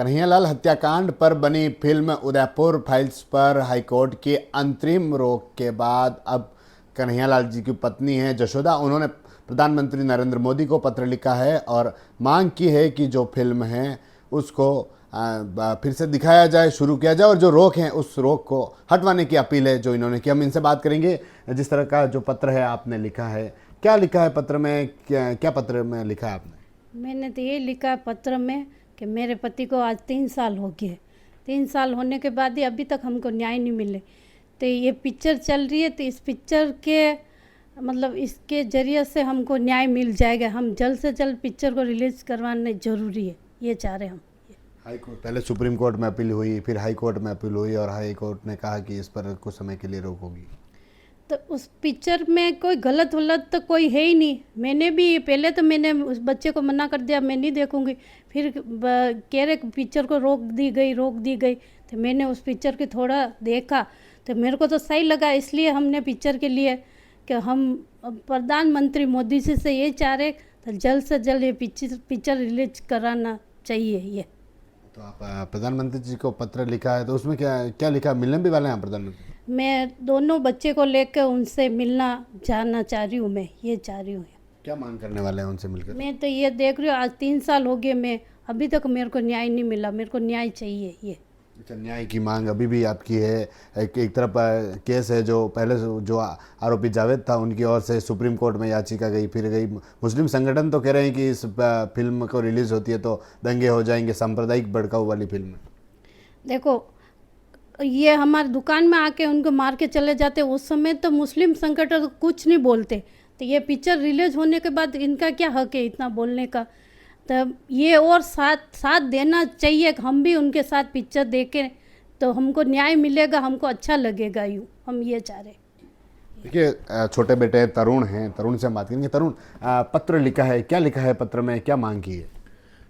कन्हैयालाल हत्याकांड पर बनी फिल्म उदयपुर फाइल्स पर हाईकोर्ट की अंतरिम रोक के बाद अब कन्हैयालाल जी की पत्नी है जशोदा, उन्होंने प्रधानमंत्री नरेंद्र मोदी को पत्र लिखा है और मांग की है कि जो फिल्म है उसको फिर से दिखाया जाए, शुरू किया जाए और जो रोक है उस रोक को हटवाने की अपील है जो इन्होंने की। हम इनसे बात करेंगे। जिस तरह का जो पत्र है आपने लिखा है, क्या लिखा है पत्र में, क्या पत्र में लिखा है आपने? मैंने तो ये लिखा पत्र में कि मेरे पति को आज 3 साल हो गए। 3 साल होने के बाद ही अभी तक हमको न्याय नहीं मिले। तो ये पिक्चर चल रही है, तो इस पिक्चर के मतलब इसके ज़रिए से हमको न्याय मिल जाएगा। हम जल्द से जल्द पिक्चर को रिलीज़ करवाना ज़रूरी है, ये चाह रहे हम। हाई कोर्ट, पहले सुप्रीम कोर्ट में अपील हुई, फिर हाई कोर्ट में अपील हुई और हाई कोर्ट ने कहा कि इस पर कुछ समय के लिए रोक होगी। तो उस पिक्चर में कोई गलत वलत तो कोई है ही नहीं। मैंने भी पहले तो मैंने उस बच्चे को मना कर दिया, मैं नहीं देखूंगी। फिर कह रहे पिक्चर को रोक दी गई। तो मैंने उस पिक्चर को थोड़ा देखा तो मेरे को तो सही लगा, इसलिए हमने पिक्चर के लिए कि हम प्रधानमंत्री मोदी जी से ये चाह रहे तो जल्द से जल्द ये पिक्चर रिलीज कराना चाहिए। ये तो आप प्रधानमंत्री जी को पत्र लिखा है, तो उसमें क्या क्या लिखा? मिलने भी वाले हैं प्रधानमंत्री? मैं दोनों बच्चे को लेकर उनसे मिलना जाना चाह रही हूँ, मैं ये चाह रही हूँ। क्या मांग करने वाले हैं उनसे मिलकर? मैं तो ये देख रही हूँ, आज 3 साल हो गए, मैं अभी तक मेरे को न्याय नहीं मिला। मेरे को न्याय चाहिए। ये अच्छा, न्याय की मांग अभी भी आपकी है। एक तरफ केस है जो पहले जो आरोपी जावेद था उनकी ओर से सुप्रीम कोर्ट में याचिका गई, फिर गई। मुस्लिम संगठन तो कह रहे हैं कि इस फिल्म को रिलीज होती है तो दंगे हो जाएंगे, सांप्रदायिक भड़काऊ वाली फिल्म है। देखो, ये हमारी दुकान में आके उनको मार के चले जाते, उस समय तो मुस्लिम संगठन कुछ नहीं बोलते। तो ये पिक्चर रिलीज होने के बाद इनका क्या हक है इतना बोलने का? तो ये और साथ देना चाहिए कि हम भी उनके साथ पिक्चर देखें तो हमको न्याय मिलेगा, हमको अच्छा लगेगा। यूँ हम ये चाह रहे। देखिए, छोटे बेटे तरुण हैं, तरुण से हम बात करेंगे। तरुण, पत्र लिखा है, क्या लिखा है पत्र में, क्या मांग की है?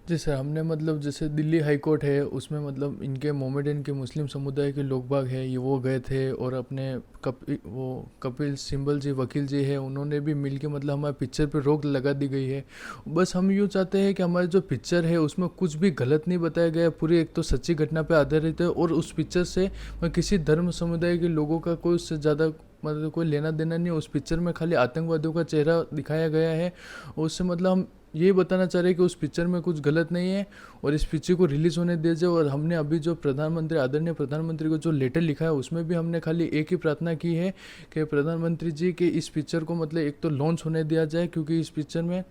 जी सर, हमने मतलब जैसे दिल्ली हाई कोर्ट है उसमें मतलब इनके मोमेडन के मुस्लिम समुदाय के लोग बाग है, ये वो गए थे और अपने कपिल सिब्बल जी वकील जी है, उन्होंने भी मिल के मतलब हमारे पिक्चर पे रोक लगा दी गई है। बस हम यूँ चाहते हैं कि हमारी जो पिक्चर है उसमें कुछ भी गलत नहीं बताया गया, पूरी एक तो सच्ची घटना पे आधारित है और उस पिक्चर से किसी धर्म समुदाय के लोगों का कोई उससे ज़्यादा मतलब कोई लेना देना नहीं। उस पिक्चर में खाली आतंकवादियों का चेहरा दिखाया गया है और उससे मतलब हम ये बताना चाह रहे हैं कि उस पिक्चर में कुछ गलत नहीं है और इस पिक्चर को रिलीज़ होने दिया जाए। और हमने अभी जो आदरणीय प्रधानमंत्री को जो लेटर लिखा है उसमें भी हमने खाली एक ही प्रार्थना की है कि प्रधानमंत्री जी के इस पिक्चर को मतलब एक तो लॉन्च होने दिया जाए, क्योंकि इस पिक्चर में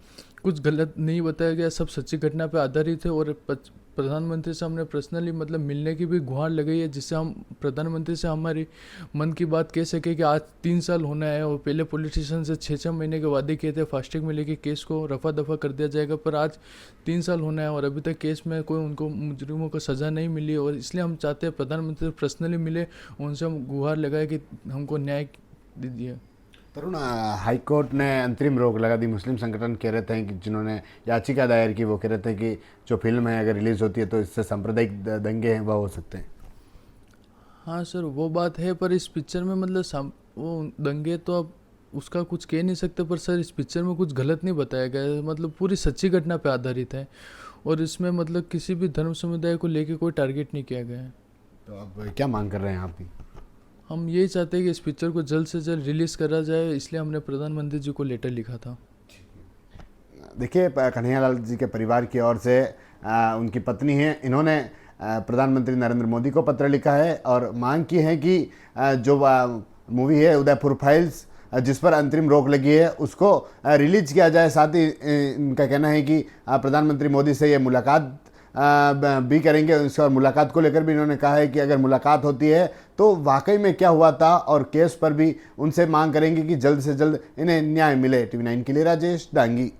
कुछ गलत नहीं बताया गया, सब सच्ची घटना पर आधारित है। और प्रधानमंत्री से हमने पर्सनली मतलब मिलने की भी गुहार लगाई है, जिससे हम प्रधानमंत्री से हमारी मन की बात कह सके कि आज 3 साल होना है और पहले पॉलिटिशियन से 6-6 महीने के वादे किए थे, फास्टैग में लेके केस को रफा दफा कर दिया जाएगा, पर आज 3 साल होना है और अभी तक केस में कोई उनको मुजरिमों को सज़ा नहीं मिली। और इसलिए हम चाहते हैं प्रधानमंत्री से पर्सनली मिले, उनसे हम गुहार लगाए कि हमको न्याय दीजिए। तरुण, हाई कोर्ट ने अंतरिम रोक लगा दी। मुस्लिम संगठन कह रहे थे कि जिन्होंने याचिका दायर की वो कह रहे थे कि जो फिल्म है अगर रिलीज़ होती है तो इससे सांप्रदायिक दंगे हैं वह हो सकते हैं। हाँ सर, वो बात है, पर इस पिक्चर में मतलब वो दंगे तो अब उसका कुछ कह नहीं सकते, पर सर इस पिक्चर में कुछ गलत नहीं बताया गया है, मतलब पूरी सच्ची घटना पे आधारित है और इसमें मतलब किसी भी धर्म समुदाय को लेके कोई टारगेट नहीं किया गया है। तो अब क्या मांग कर रहे हैं आप भी? हम यही चाहते हैं कि इस पिक्चर को जल्द से जल्द रिलीज़ करा जाए, इसलिए हमने प्रधानमंत्री जी को लेटर लिखा था। देखिए, कन्हैयालाल जी के परिवार की ओर से उनकी पत्नी है, इन्होंने प्रधानमंत्री नरेंद्र मोदी को पत्र लिखा है और मांग की है कि जो मूवी है उदयपुर फाइल्स जिस पर अंतरिम रोक लगी है उसको रिलीज किया जाए। साथ ही इनका कहना है कि प्रधानमंत्री मोदी से ये मुलाकात भी करेंगे। और मुलाकात को लेकर भी इन्होंने कहा है कि अगर मुलाकात होती है तो वाकई में क्या हुआ था और केस पर भी उनसे मांग करेंगे कि जल्द से जल्द इन्हें न्याय मिले। TV9 के लिए राजेश डांगी।